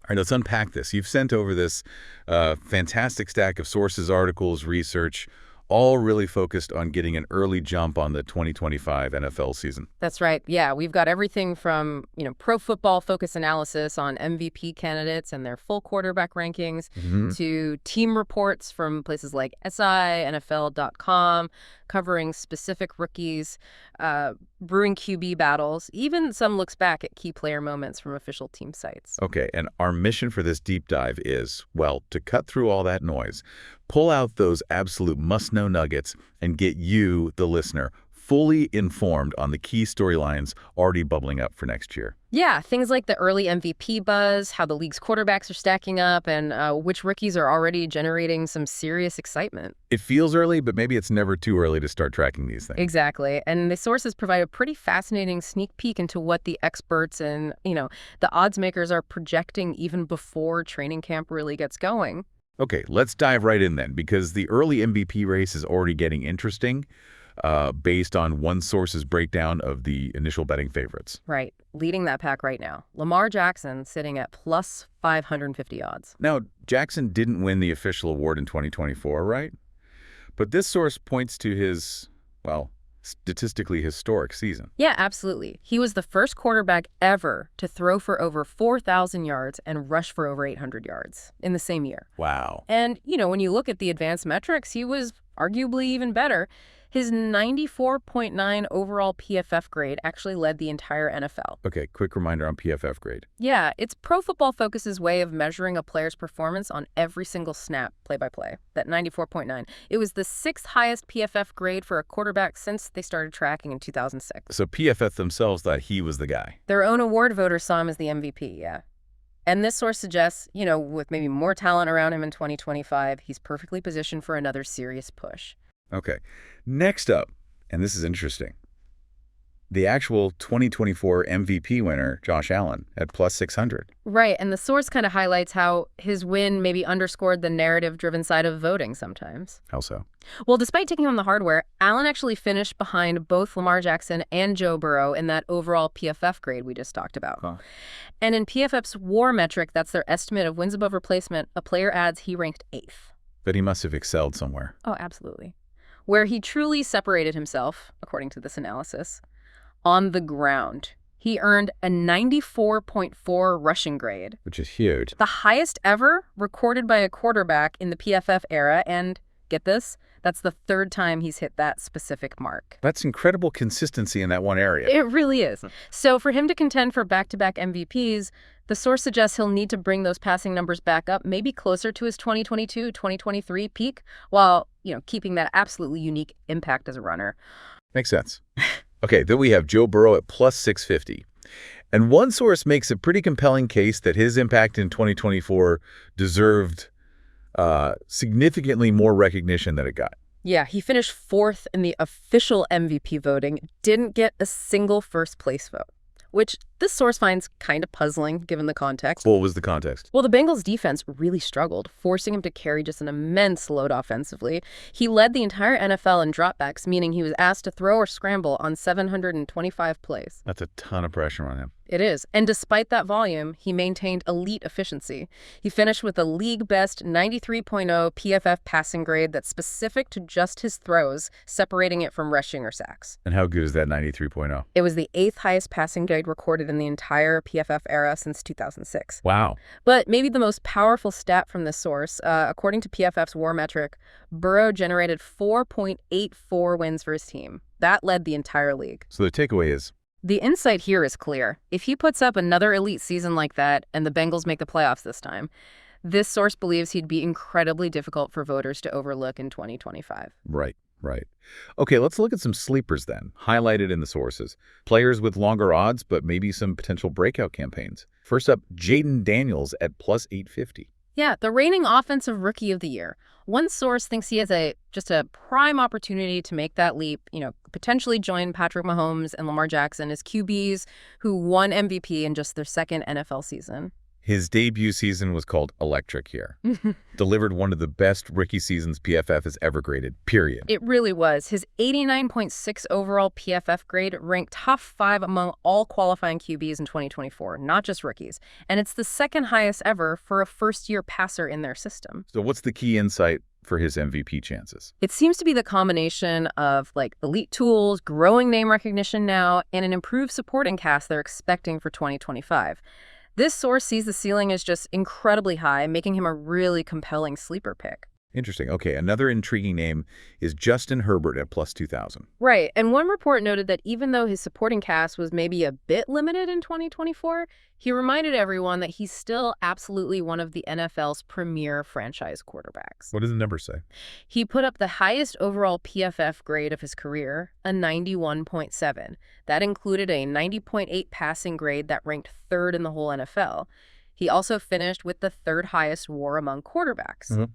All right, let's unpack this. You've sent over this fantastic stack of sources, articles, research, all really focused on getting an early jump on the 2025 NFL season. That's right. Yeah, we've got everything from, Pro Football Focus analysis on MVP candidates and their full quarterback rankings to team reports from places like SI, NFL.com, covering specific rookies, brewing QB battles, even some looks back at key player moments from official team sites. Okay, and our mission for this deep dive is, well, to cut through all that noise, pull out those absolute must-know nuggets, and get you, the listener, fully informed on the key storylines already bubbling up for next year. Yeah, things like the early MVP buzz, how the league's quarterbacks are stacking up, and which rookies are already generating some serious excitement. It feels early, but maybe it's never too early to start tracking these things. Exactly. And the sources provide a pretty fascinating sneak peek into what the experts and, the odds makers are projecting even before training camp really gets going. Okay, let's dive right in then, because the early MVP race is already getting interesting. Based on one source's breakdown of the initial betting favorites. Right. Leading that pack right now. Lamar Jackson sitting at plus 550 odds. Now, Jackson didn't win the official award in 2024, right? But this source points to his, well, statistically historic season. Yeah, absolutely. He was the first quarterback ever to throw for over 4,000 yards and rush for over 800 yards in the same year. Wow. And, when you look at the advanced metrics, he was arguably even better. His 94.9 overall PFF grade actually led the entire NFL. Okay, quick reminder on PFF grade. Yeah, it's Pro Football Focus's way of measuring a player's performance on every single snap, play-by-play, that 94.9. It was the sixth highest PFF grade for a quarterback since they started tracking in 2006. So PFF themselves thought he was the guy. Their own award voters saw him as the MVP, yeah. And this source suggests, with maybe more talent around him in 2025, he's perfectly positioned for another serious push. Okay. Next up, and this is interesting, the actual 2024 MVP winner, Josh Allen, at plus 600. Right, and the source kind of highlights how his win maybe underscored the narrative-driven side of voting sometimes. How so? Well, despite taking on the hardware, Allen actually finished behind both Lamar Jackson and Joe Burrow in that overall PFF grade we just talked about. Huh. And in PFF's WAR metric, that's their estimate of wins above replacement, a player adds he ranked 8th. But he must have excelled somewhere. Oh, absolutely. Where he truly separated himself, according to this analysis, on the ground. He earned a 94.4 rushing grade. Which is huge. The highest ever recorded by a quarterback in the PFF era, and get this, that's the third time he's hit that specific mark. That's incredible consistency in that one area. It really is. So for him to contend for back-to-back MVPs, the source suggests he'll need to bring those passing numbers back up, maybe closer to his 2022-2023 peak, while, keeping that absolutely unique impact as a runner. Makes sense. Okay, then we have Joe Burrow at plus 650. And one source makes a pretty compelling case that his impact in 2024 deserved significantly more recognition than it got. Yeah, he finished 4th in the official MVP voting, didn't get a single first-place vote, which this source finds kind of puzzling given the context. What was the context? Well, the Bengals' defense really struggled, forcing him to carry just an immense load offensively. He led the entire NFL in dropbacks, meaning he was asked to throw or scramble on 725 plays. That's a ton of pressure on him. It is. And despite that volume, he maintained elite efficiency. He finished with a league-best 93.0 PFF passing grade that's specific to just his throws, separating it from rushing or sacks. And how good is that 93.0? It was the 8th highest passing grade recorded in the entire PFF era since 2006. Wow. But maybe the most powerful stat from this source, according to PFF's WAR metric, Burrow generated 4.84 wins for his team. That led the entire league. So the takeaway is? The insight here is clear. If he puts up another elite season like that and the Bengals make the playoffs this time, this source believes he'd be incredibly difficult for voters to overlook in 2025. Right. Okay, let's look at some sleepers then, highlighted in the sources. Players with longer odds, but maybe some potential breakout campaigns. First up, Jaden Daniels at plus 850. Yeah, the reigning offensive rookie of the year. One source thinks he has just a prime opportunity to make that leap, potentially join Patrick Mahomes and Lamar Jackson as QBs who won MVP in just their second NFL season. His debut season was called Electric here. Delivered one of the best rookie seasons PFF has ever graded, period. It really was. His 89.6 overall PFF grade ranked top 5 among all qualifying QBs in 2024, not just rookies. And it's the second highest ever for a first-year passer in their system. So what's the key insight for his MVP chances? It seems to be the combination of elite tools, growing name recognition now, and an improved supporting cast they're expecting for 2025. This source sees the ceiling as just incredibly high, making him a really compelling sleeper pick. Interesting. Okay, another intriguing name is Justin Herbert at plus 2,000. Right, and one report noted that even though his supporting cast was maybe a bit limited in 2024, he reminded everyone that he's still absolutely one of the NFL's premier franchise quarterbacks. What does the number say? He put up the highest overall PFF grade of his career, a 91.7. That included a 90.8 passing grade that ranked third in the whole NFL. He also finished with the third highest WAR among quarterbacks. Mm-hmm.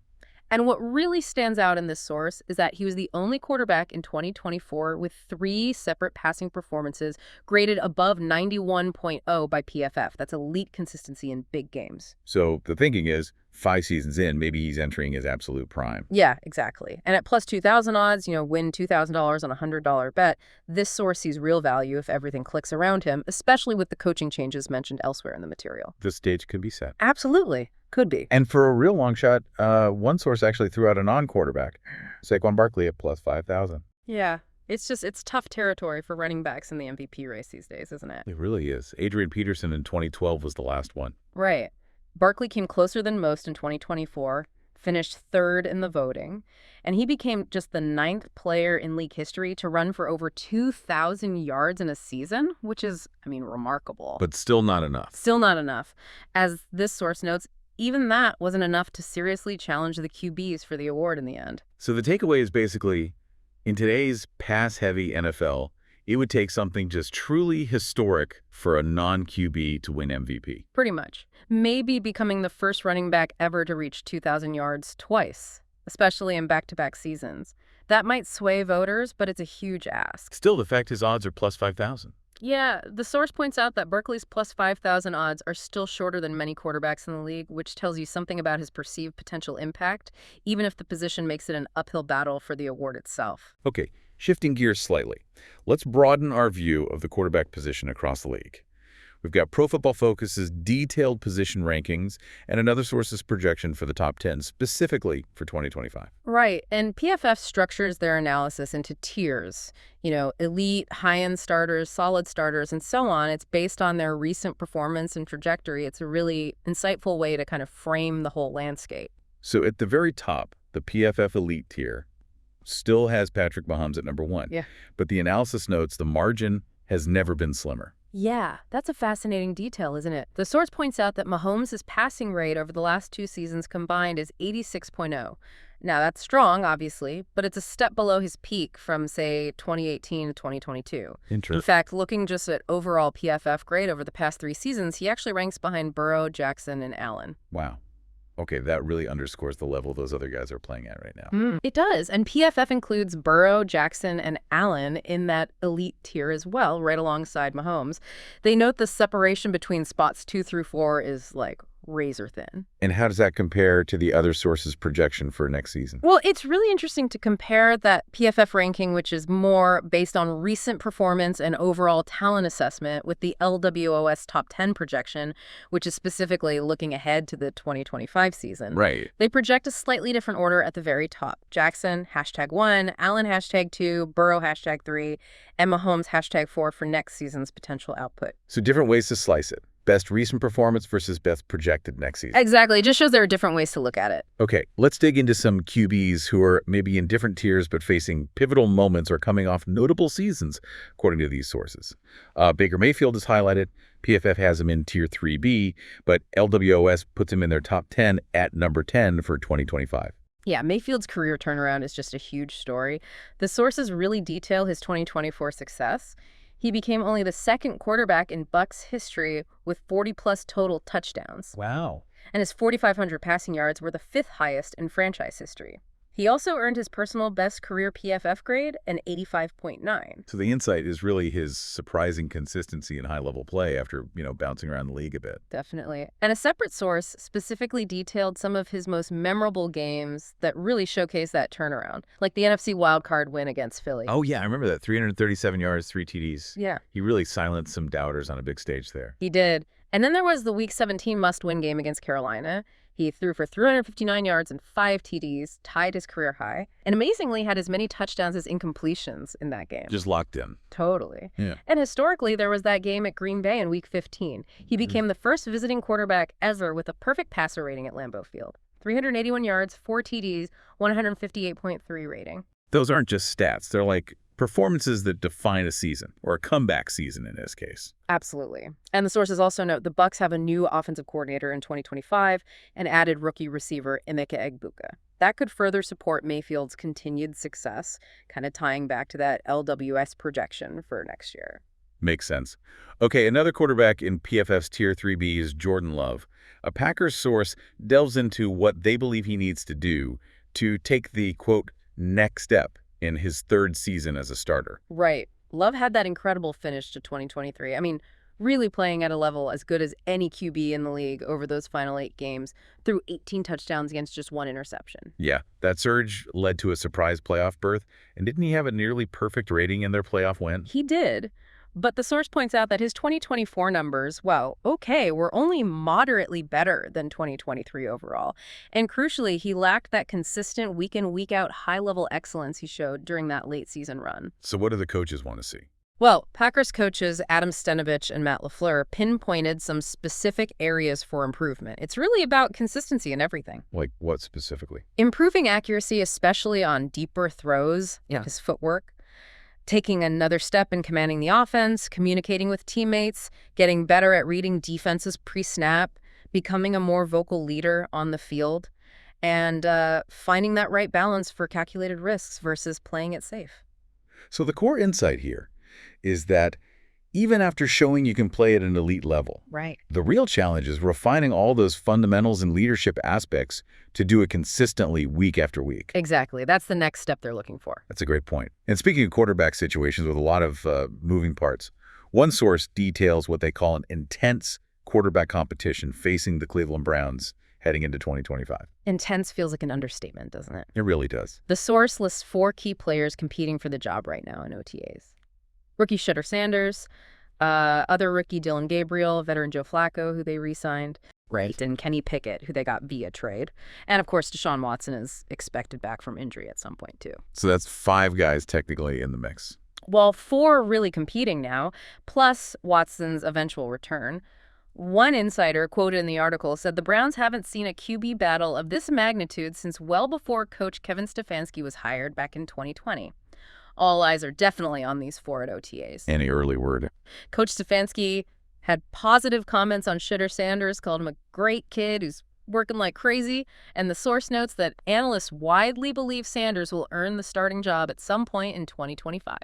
And what really stands out in this source is that he was the only quarterback in 2024 with 3 separate passing performances graded above 91.0 by PFF. That's elite consistency in big games. So the thinking is 5 seasons in, maybe he's entering his absolute prime. Yeah, exactly. And at plus 2,000 odds, win $2,000 on a $100 bet, this source sees real value if everything clicks around him, especially with the coaching changes mentioned elsewhere in the material. The stage could be set. Absolutely. Could be. And for a real long shot, one source actually threw out a non-quarterback, Saquon Barkley at plus 5,000. Yeah. It's tough territory for running backs in the MVP race these days, isn't it? It really is. Adrian Peterson in 2012 was the last one. Right. Barkley came closer than most in 2024, finished third in the voting, and he became just the 9th player in league history to run for over 2,000 yards in a season, which is, remarkable. But still not enough. Still not enough. As this source notes, even that wasn't enough to seriously challenge the QBs for the award in the end. So the takeaway is basically, in today's pass-heavy NFL, it would take something just truly historic for a non-QB to win MVP. Pretty much. Maybe becoming the first running back ever to reach 2,000 yards twice, especially in back-to-back seasons. That might sway voters, but it's a huge ask. Still, the fact his odds are plus 5,000. Yeah, the source points out that Barkley's plus 5,000 odds are still shorter than many quarterbacks in the league, which tells you something about his perceived potential impact, even if the position makes it an uphill battle for the award itself. Okay, shifting gears slightly. Let's broaden our view of the quarterback position across the league. We've got Pro Football Focus's detailed position rankings and another source's projection for the top 10, specifically for 2025. Right, and PFF structures their analysis into tiers. Elite, high-end starters, solid starters, and so on. It's based on their recent performance and trajectory. It's a really insightful way to kind of frame the whole landscape. So at the very top, the PFF Elite tier still has Patrick Mahomes at number 1. Yeah. But the analysis notes the margin has never been slimmer. Yeah, that's a fascinating detail, isn't it? The source points out that Mahomes' passing rate over the last 2 seasons combined is 86.0. Now, that's strong, obviously, but it's a step below his peak from, say, 2018 to 2022. Interesting. In fact, looking just at overall PFF grade over the past 3 seasons, he actually ranks behind Burrow, Jackson, and Allen. Wow. Okay, that really underscores the level those other guys are playing at right now. It does, and PFF includes Burrow, Jackson, and Allen in that elite tier as well, right alongside Mahomes. They note the separation between spots 2 through 4 is razor thin. And how does that compare to the other sources' projection for next season? Well, it's really interesting to compare that PFF ranking, which is more based on recent performance and overall talent assessment, with the LWOS top 10 projection, which is specifically looking ahead to the 2025 season. Right. They project a slightly different order at the very top. Jackson, #1, Allen, #2, Burrow, #3, and Mahomes, #4 for next season's potential output. So different ways to slice it. Best recent performance versus best projected next season. Exactly. It just shows there are different ways to look at it. Okay, let's dig into some QBs who are maybe in different tiers but facing pivotal moments or coming off notable seasons, according to these sources. Baker Mayfield is highlighted. PFF has him in Tier 3B, but LWOS puts him in their top 10 at number 10 for 2025. Yeah, Mayfield's career turnaround is just a huge story. The sources really detail his 2024 success. He became only the 2nd quarterback in Bucs history with 40-plus total touchdowns. Wow. And his 4,500 passing yards were the 5th highest in franchise history. He also earned his personal best career PFF grade, an 85.9. So the insight is really his surprising consistency in high-level play after, bouncing around the league a bit. Definitely. And a separate source specifically detailed some of his most memorable games that really showcase that turnaround, like the NFC wildcard win against Philly. Oh, yeah, I remember that. 337 yards, 3 TDs. Yeah. He really silenced some doubters on a big stage there. He did. And then there was the Week 17 must-win game against Carolina. He threw for 359 yards and 5 TDs, tied his career high, and amazingly had as many touchdowns as incompletions in that game. Just locked in. Totally. Yeah. And historically, there was that game at Green Bay in Week 15. He became the first visiting quarterback ever with a perfect passer rating at Lambeau Field. 381 yards, 4 TDs, 158.3 rating. Those aren't just stats. They're like performances that define a season, or a comeback season in this case. Absolutely. And the sources also note the Bucs have a new offensive coordinator in 2025 and added rookie receiver Emeka Egbuka. That could further support Mayfield's continued success, kind of tying back to that LWS projection for next year. Makes sense. Okay, another quarterback in PFF's Tier 3B is Jordan Love. A Packers source delves into what they believe he needs to do to take the, quote, next step in his third season as a starter. Right. Love had that incredible finish to 2023. I mean, really playing at a level as good as any QB in the league over those final 8 games, threw 18 touchdowns against just 1 interception. Yeah, that surge led to a surprise playoff berth, and didn't he have a nearly perfect rating in their playoff win? He did. But the source points out that his 2024 numbers, well, okay, were only moderately better than 2023 overall. And crucially, he lacked that consistent week-in, week-out high-level excellence he showed during that late-season run. So what do the coaches want to see? Well, Packers coaches Adam Stenavich and Matt LaFleur pinpointed some specific areas for improvement. It's really about consistency in everything. Like what specifically? Improving accuracy, especially on deeper throws, his footwork. Taking another step in commanding the offense, communicating with teammates, getting better at reading defenses pre-snap, becoming a more vocal leader on the field, and finding that right balance for calculated risks versus playing it safe. So the core insight here is that even after showing you can play at an elite level, right, the real challenge is refining all those fundamentals and leadership aspects to do it consistently week after week. Exactly. That's the next step they're looking for. That's a great point. And speaking of quarterback situations with a lot of moving parts, one source details what they call an intense quarterback competition facing the Cleveland Browns heading into 2025. Intense feels like an understatement, doesn't it? It really does. The source lists 4 key players competing for the job right now in OTAs. Rookie Shedeur Sanders, other rookie Dylan Gabriel, veteran Joe Flacco, who they re-signed, right, and Kenny Pickett, who they got via trade. And, of course, Deshaun Watson is expected back from injury at some point, too. So that's 5 guys technically in the mix. Well, 4 really competing now, plus Watson's eventual return. One insider, quoted in the article, said the Browns haven't seen a QB battle of this magnitude since well before coach Kevin Stefanski was hired back in 2020. All eyes are definitely on these 4 at OTAs. Any early word? Coach Stefanski had positive comments on Shedeur Sanders, called him a great kid who's working like crazy, and the source notes that analysts widely believe Sanders will earn the starting job at some point in 2025.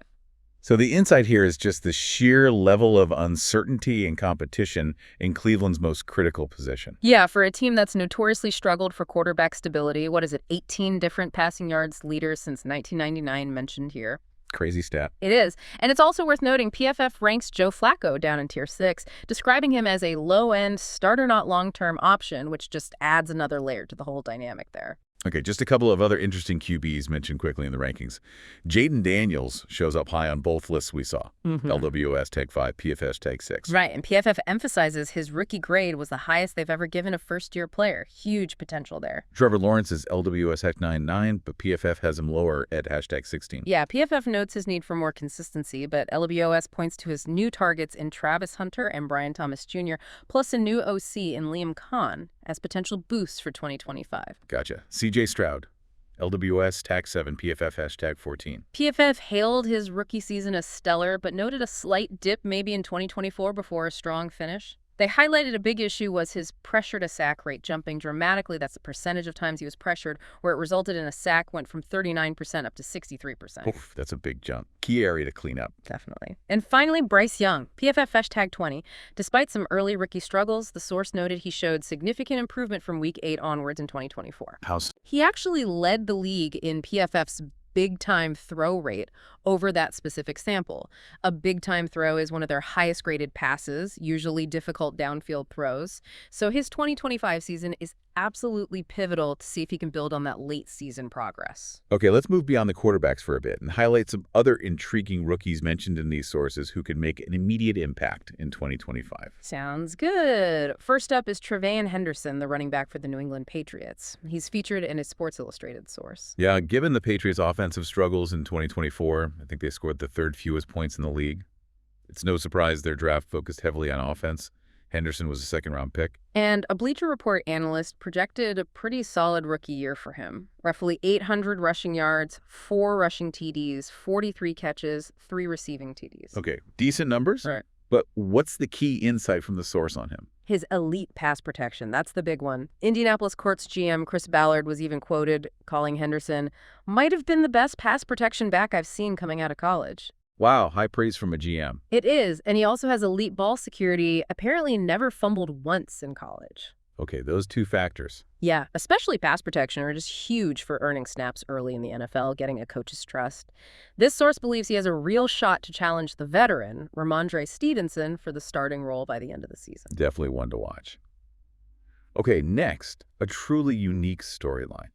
So the insight here is just the sheer level of uncertainty and competition in Cleveland's most critical position. Yeah, for a team that's notoriously struggled for quarterback stability, 18 different passing yards leaders since 1999 mentioned here. Crazy stat. It is. And it's also worth noting PFF ranks Joe Flacco down in Tier 6, describing him as a low-end, starter-not-long-term option, which just adds another layer to the whole dynamic there. Okay, just a couple of other interesting QBs mentioned quickly in the rankings. Jaden Daniels shows up high on both lists we saw. LWS Tag 5, PFS Tag 6. Right, and PFF emphasizes his rookie grade was the highest they've ever given a first-year player. Huge potential there. Trevor Lawrence is LWS Tag 9, but PFF has him lower at hashtag 16. Yeah, PFF notes his need for more consistency, but LWS points to his new targets in Travis Hunter and Brian Thomas Jr., plus a new OC in Liam Kahn as potential boosts for 2025. Gotcha. CJ Stroud, LWS Tag 7, PFF hashtag 14. PFF hailed his rookie season as stellar, but noted a slight dip maybe in 2024 before a strong finish. They highlighted a big issue was his pressure to sack rate jumping dramatically. That's the percentage of times he was pressured, where it resulted in a sack went from 39% up to 63%. Oof, that's a big jump. Key area to clean up. Definitely. And finally, Bryce Young, PFF hashtag 20. Despite some early rookie struggles, the source noted he showed significant improvement from week 8 onwards in 2024. He actually led the league in PFF's big-time throw rate over that specific sample. A big-time throw is one of their highest-graded passes, usually difficult downfield throws. So his 2025 season is absolutely pivotal to see if he can build on that late-season progress. Okay, let's move beyond the quarterbacks for a bit and highlight some other intriguing rookies mentioned in these sources who can make an immediate impact in 2025. Sounds good. First up is Tre'Von Henderson, the running back for the New England Patriots. He's featured in a Sports Illustrated source. Yeah, given the Patriots' offensive struggles in 2024, I think they scored the third fewest points in the league. It's no surprise their draft focused heavily on offense. Henderson was a second-round pick. And a Bleacher Report analyst projected a pretty solid rookie year for him. Roughly 800 rushing yards, 4 rushing TDs, 43 catches, 3 receiving TDs. Okay, decent numbers. Right. But what's the key insight from the source on him? His elite pass protection, that's the big one. Indianapolis Colts GM Chris Ballard was even quoted calling Henderson, "might have been the best pass protection back I've seen coming out of college." Wow, high praise from a GM. It is, and he also has elite ball security, apparently never fumbled once in college. Okay, those two factors. Yeah, especially pass protection are just huge for earning snaps early in the NFL, getting a coach's trust. This source believes he has a real shot to challenge the veteran, Ramondre Stevenson, for the starting role by the end of the season. Definitely one to watch. Okay, next, a truly unique storyline.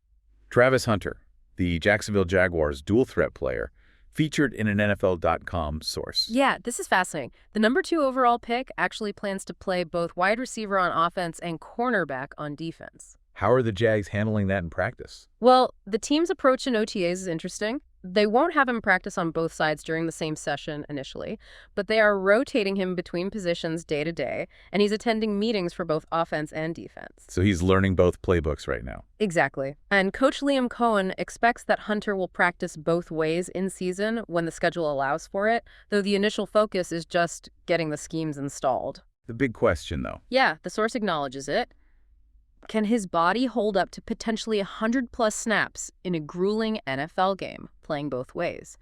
Travis Hunter, the Jacksonville Jaguars dual threat player, featured in an NFL.com source. Yeah, this is fascinating. The number 2 overall pick actually plans to play both wide receiver on offense and cornerback on defense. How are the Jags handling that in practice? Well, the team's approach in OTAs is interesting. They won't have him practice on both sides during the same session initially, but they are rotating him between positions day to day, and he's attending meetings for both offense and defense. So he's learning both playbooks right now. Exactly. And Coach Liam Cohen expects that Hunter will practice both ways in season when the schedule allows for it, though the initial focus is just getting the schemes installed. The big question, though. Yeah, the source acknowledges it. Can his body hold up to potentially 100-plus snaps in a grueling NFL game, playing both ways?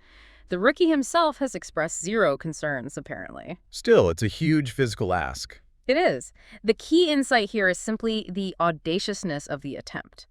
The rookie himself has expressed zero concerns, apparently. Still, it's a huge physical ask. It is. The key insight here is simply the audaciousness of the attempt.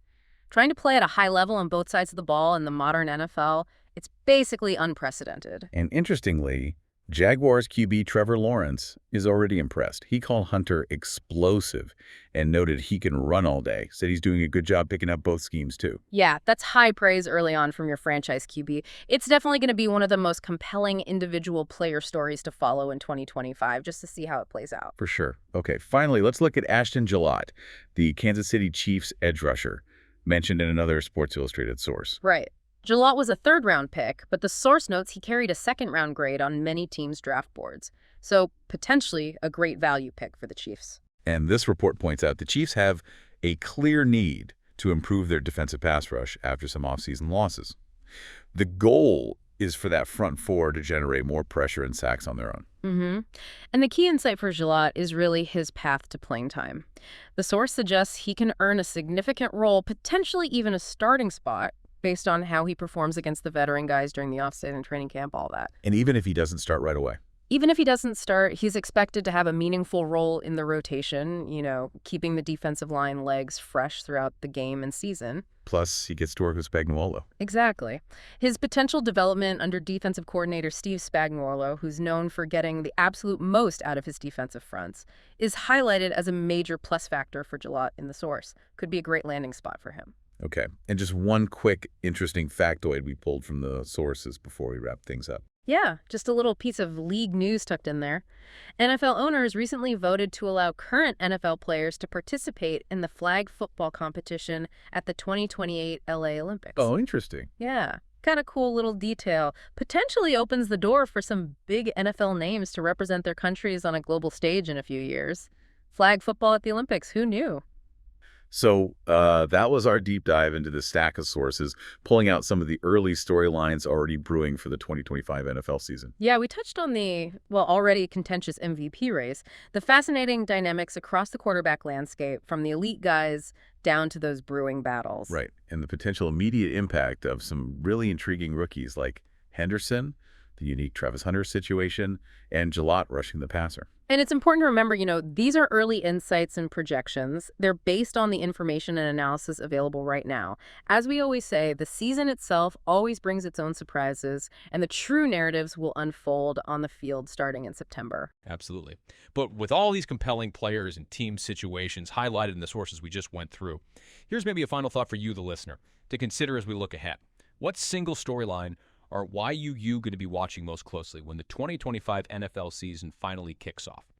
Trying to play at a high level on both sides of the ball in the modern NFL, it's basically unprecedented. And interestingly, Jaguars QB Trevor Lawrence is already impressed. He called Hunter explosive and noted he can run all day. Said he's doing a good job picking up both schemes, too. Yeah, that's high praise early on from your franchise QB. It's definitely going to be one of the most compelling individual player stories to follow in 2025, just to see how it plays out. For sure. Okay, finally, let's look at Ashton Gillott, the Kansas City Chiefs edge rusher, mentioned in another Sports Illustrated source. Right. Gillott was a third-round pick, but the source notes he carried a second-round grade on many teams' draft boards. So, potentially a great value pick for the Chiefs. And this report points out the Chiefs have a clear need to improve their defensive pass rush after some offseason losses. The goal is for that front four to generate more pressure and sacks on their own. And the key insight for Gillott is really his path to playing time. The source suggests he can earn a significant role, potentially even a starting spot, based on how he performs against the veteran guys during the offseason training camp, all that. And even if he doesn't start right away. Even if he doesn't start, he's expected to have a meaningful role in the rotation, keeping the defensive line legs fresh throughout the game and season. Plus, he gets to work with Spagnuolo. Exactly. His potential development under defensive coordinator Steve Spagnuolo, who's known for getting the absolute most out of his defensive fronts, is highlighted as a major plus factor for Gillott in the source. Could be a great landing spot for him. Okay, and just one quick, interesting factoid we pulled from the sources before we wrap things up. Yeah, just a little piece of league news tucked in there. NFL owners recently voted to allow current NFL players to participate in the flag football competition at the 2028 LA Olympics. Oh, interesting. Yeah, kind of cool little detail. Potentially opens the door for some big NFL names to represent their countries on a global stage in a few years. Flag football at the Olympics, who knew? So that was our deep dive into the stack of sources, pulling out some of the early storylines already brewing for the 2025 NFL season. Yeah, we touched on the, well, already contentious MVP race, the fascinating dynamics across the quarterback landscape, from the elite guys down to those brewing battles. Right. And the potential immediate impact of some really intriguing rookies like Henderson, the unique Travis Hunter situation, and Jalot rushing the passer. And it's important to remember, these are early insights and projections. They're based on the information and analysis available right now. As we always say, the season itself always brings its own surprises, and the true narratives will unfold on the field starting in September. Absolutely. But with all these compelling players and team situations highlighted in the sources we just went through, here's maybe a final thought for you, the listener, to consider as we look ahead. What single storyline or why you going to be watching most closely when the 2025 NFL season finally kicks off?